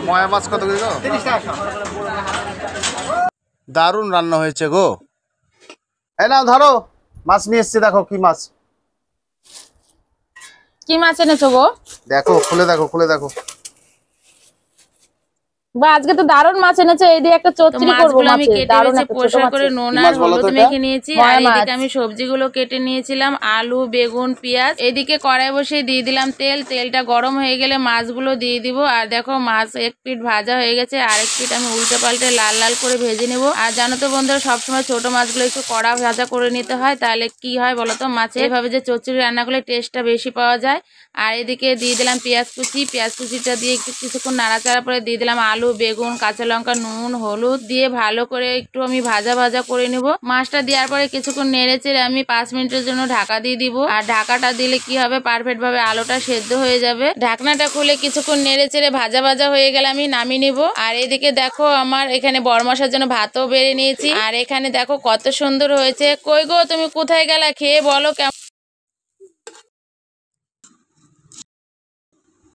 ময়া মাছ কত করে গো? দারুণ রান্না হয়েছে গো। এই নাও ধরো, মাছ নিয়ে এসছি, দেখো কি মাছ। কি মাছ এনেছো গো? দেখো, খুলে দেখো, খুলে দেখো। বা আজকে তো দারুণ মাছ এনেছে। এই দিয়ে একটা চচ্চড়ি করব মাছের। আমি কেটে দারুণ বেছে একটা ছোট পরিষ্কার মাছ। করে নুন আর হলুদ মেখে নিয়েছি। আর ময়া এদিকে মাছ। আমি সবজিগুলো কেটে নিয়েছিলাম, আলু, বেগুন, পেঁয়াজ। এদিকে কড়াই বসিয়ে দিয়ে দিলাম তেল। তেলটা গরম হয়ে গেলে মাছগুলো দিয়ে দিব। আর দেখো মাছ এক পিঠ ভাজা হয়ে গেছে, আরেক পিঠ আমি উল্টে পাল্টে লাল লাল করে ভেজে নেব। আর জানো তো বন্ধুরা, সবসময় ছোট মাছগুলো একটু কড়া ভাজা করে নিতে হয়, তাহলে কি হয় বলো তো, মাছে এভাবে যে চচ্চড়ি রান্না করলে টেস্টটা বেশি পাওয়া যায়। আর এদিকে দিয়ে দিলাম পেঁয়াজ কুচি। পেঁয়াজ কুচিটা দিয়ে একটু কিছুক্ষণ নাড়াচাড়া পরে দিয়ে দিলাম আলু, বেগুন, কাঁচা লঙ্কা, নুন, হলুদ দিয়ে ভালো করে একটু আমি ভাজা ভাজা করে নিব। মাছটা দেওয়ার পরে কিছুক্ষণ নেড়ে চেড়ে আমি 5 মিনিটের জন্য ঢাকা দিয়ে দিব। আর ঢাকাটা দিলে কি হবে, পারফেক্ট ভাবে আলুটা সেদ্ধ হয়ে যাবে। ঢাকনাটা খুলে কিছুক্ষণ নেড়ে চেড়ে ভাজা ভাজা হয়ে গেলে আমি নামিয়ে নিব। আর এদিকে দেখো আমার এখানে বড় মশার জন্য ভাতও বেড়ে নিয়েছি। আর এখানে দেখো কত সুন্দর হয়েছে। কই গো, তুমি কোথায় গেলা? খেয়ে বলো কেমন।